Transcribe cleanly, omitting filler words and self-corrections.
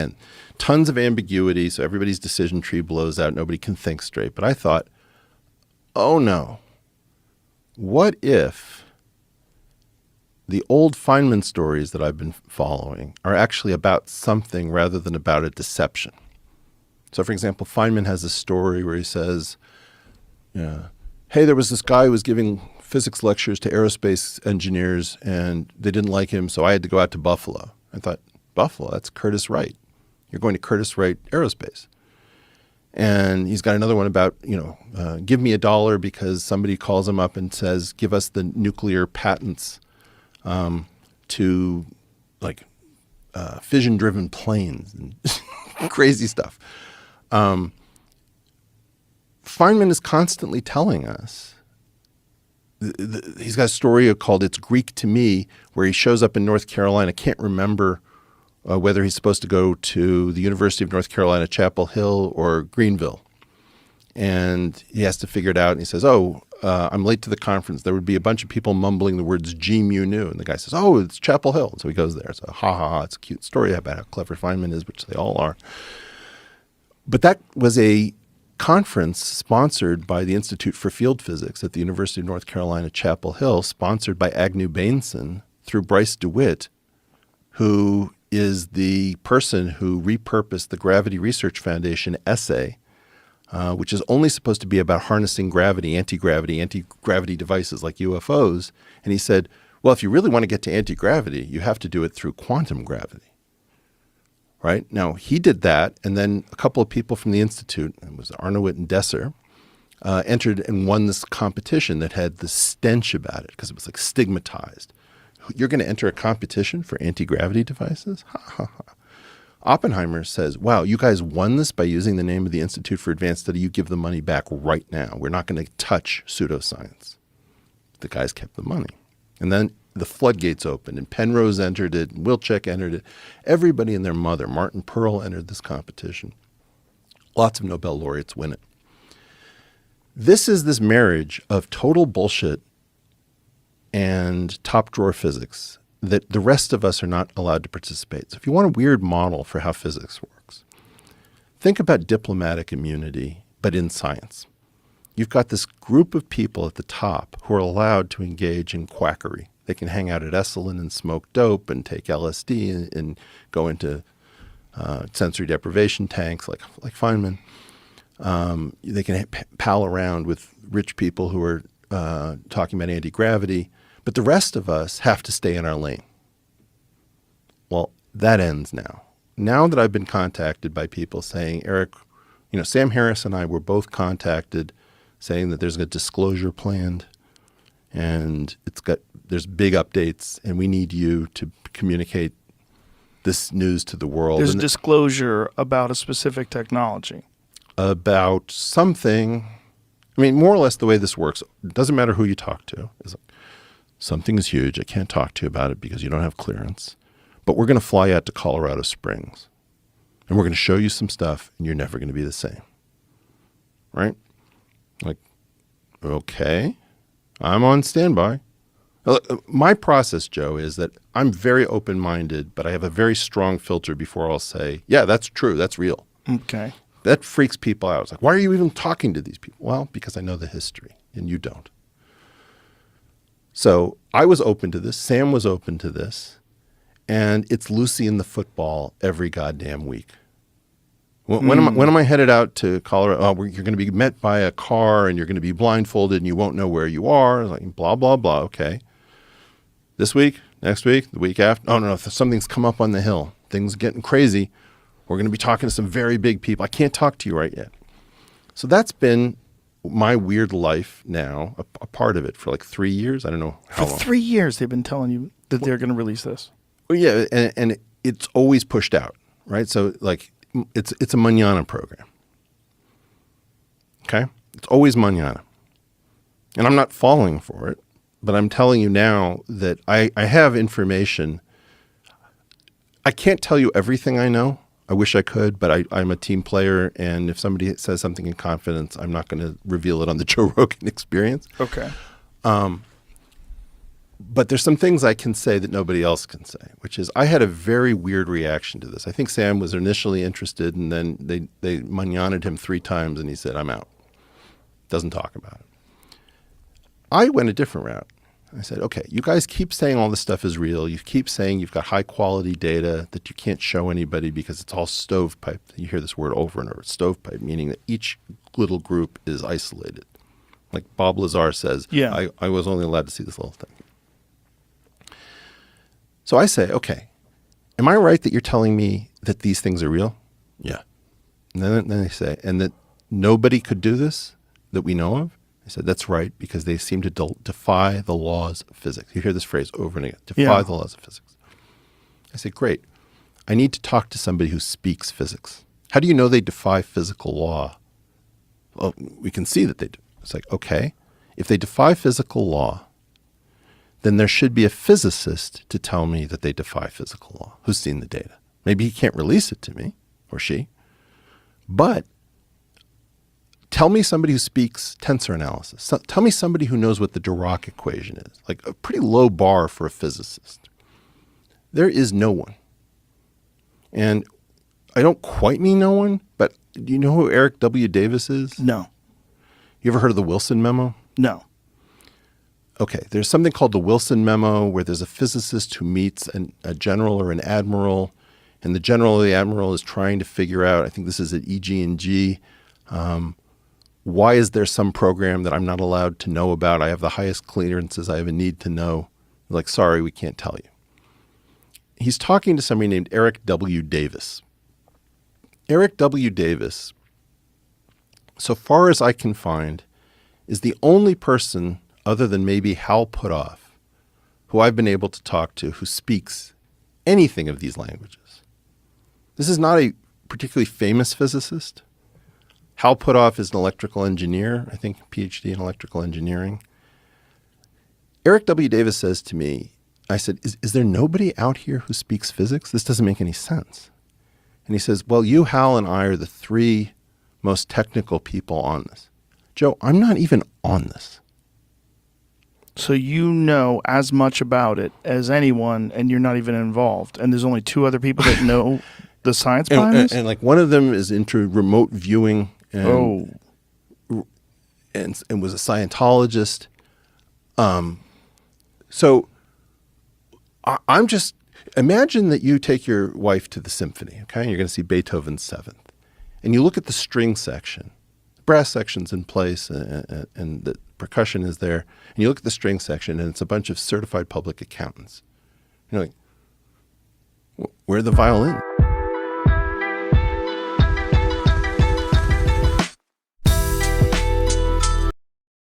and tons of ambiguity. So everybody's decision tree blows out. Nobody can think straight. But I thought, oh no, what if the old Feynman stories that I've been following are actually about something rather than about a deception? So, for example, Feynman has a story where he says, hey, there was this guy who was giving physics lectures to aerospace engineers, and they didn't like him, so I had to go out to Buffalo. I thought, Buffalo, that's Curtis Wright. You're going to Curtis Wright Aerospace. And he's got another one about, give me $1 because somebody calls him up and says, give us the nuclear patents to fission-driven planes and crazy stuff. Feynman is constantly telling us, he's got a story called It's Greek to Me, where he shows up in North Carolina, can't remember whether he's supposed to go to the University of North Carolina, Chapel Hill, or Greenville. And he has to figure it out, and he says, I'm late to the conference. There would be a bunch of people mumbling the words G mu nu. And the guy says, it's Chapel Hill. So he goes there. So it's a cute story about how clever Feynman is, which they all are. But that was a conference sponsored by the Institute for Field Physics at the University of North Carolina, Chapel Hill, sponsored by Agnew Bainson through Bryce DeWitt, who is the person who repurposed the Gravity Research Foundation essay, which is only supposed to be about harnessing gravity, anti-gravity devices like UFOs. And he said, well, if you really want to get to anti-gravity, you have to do it through quantum gravity. Right? Now, he did that, and then a couple of people from the Institute, it was Arnowit and Desser, entered and won this competition that had the stench about it because it was like stigmatized. You're going to enter a competition for anti-gravity devices? Ha, ha, ha. Oppenheimer says, wow, you guys won this by using the name of the Institute for Advanced Study. You give the money back right now. We're not going to touch pseudoscience. The guys kept the money. And then the floodgates opened, and Penrose entered it, and Wilczek entered it. Everybody and their mother, Martin Pearl, entered this competition. Lots of Nobel laureates win it. This is this marriage of total bullshit and top-drawer physics that the rest of us are not allowed to participate. So if you want a weird model for how physics works, think about diplomatic immunity, but in science. You've got this group of people at the top who are allowed to engage in quackery. They can hang out at Esalen and smoke dope and take LSD and go into sensory deprivation tanks like Feynman. They can pal around with rich people who are talking about anti-gravity. But the rest of us have to stay in our lane. Well, that ends now. Now that I've been contacted by people saying, Eric, Sam Harris and I were both contacted saying that there's a disclosure planned and there's big updates and we need you to communicate this news to the world. There's disclosure about a specific technology. About something. I mean, more or less the way this works, it doesn't matter who you talk to. Something is huge. I can't talk to you about it because you don't have clearance. But we're going to fly out to Colorado Springs. And we're going to show you some stuff, and you're never going to be the same. Right? Like, okay, I'm on standby. My process, Joe, is that I'm very open-minded, but I have a very strong filter before I'll say, yeah, that's true. That's real. Okay. That freaks people out. It's like, why are you even talking to these people? Well, because I know the history, and you don't. So I was open to this. Sam was open to this. And it's Lucy in the football every goddamn week. When am I headed out to Colorado? You're going to be met by a car and you're going to be blindfolded and you won't know where you are. Like blah, blah, blah. Okay. This week, next week, the week after. Oh, no, something's come up on the hill. Things are getting crazy. We're going to be talking to some very big people. I can't talk to you right yet. So that's been my weird life now, a part of it for like 3 years. I don't know how long. For 3 years they've been telling you that they're going to release this. Well, yeah, and it's always pushed out, right? So like it's a mañana program. Okay? It's always mañana. And I'm not falling for it, but I'm telling you now that I have information. I can't tell you everything I know. I wish I could, but I'm a team player, and if somebody says something in confidence, I'm not going to reveal it on the Joe Rogan Experience. Okay. But there's some things I can say that nobody else can say, which is I had a very weird reaction to this. I think Sam was initially interested, and then they mananaed him 3 times, and he said, I'm out. Doesn't talk about it. I went a different route. I said, okay, you guys keep saying all this stuff is real. You keep saying you've got high quality data that you can't show anybody because it's all stovepipe. You hear this word over and over, stovepipe, meaning that each little group is isolated. Like Bob Lazar says, Yeah. I was only allowed to see this little thing. So I say, okay, am I right that you're telling me that these things are real? Yeah. And then they say, and that nobody could do this that we know of? I said, that's right, because they seem to defy the laws of physics. You hear this phrase over and again, defy the laws of physics. I said, great. I need to talk to somebody who speaks physics. How do you know they defy physical law? Well, we can see that they do. It's like, okay, if they defy physical law, then there should be a physicist to tell me that they defy physical law, who's seen the data. Maybe he can't release it to me, or she, but tell me somebody who speaks tensor analysis. Tell me somebody who knows what the Dirac equation is, like a pretty low bar for a physicist. There is no one. And I don't quite mean no one, but do you know who Eric W. Davis is? No. You ever heard of the Wilson memo? No. Okay, there's something called the Wilson memo where there's a physicist who meets a general or an admiral, and the general or the admiral is trying to figure out, I think this is at EG&G, why is there some program that I'm not allowed to know about? I have the highest clearances. I have a need to know. Like, sorry, we can't tell you. He's talking to somebody named Eric W. Davis. Eric W. Davis, so far as I can find, is the only person other than maybe Hal Puthoff who I've been able to talk to who speaks anything of these languages. This is not a particularly famous physicist. Hal Puthoff is an electrical engineer, I think PhD in electrical engineering. Eric W. Davis says to me, I said, is there nobody out here who speaks physics? This doesn't make any sense. And he says, well, you, Hal, and I are the 3 most technical people on this. Joe, I'm not even on this. So you know as much about it as anyone, and you're not even involved. And there's only 2 other people that know the science behind this? And like one of them is into remote viewing and was a Scientologist. So I'm just, imagine that you take your wife to the symphony, okay? You're going to see Beethoven's 7th. And you look at the string section. The brass section's in place and the percussion is there. And you look at the string section and it's a bunch of certified public accountants. You're like, where are the violins?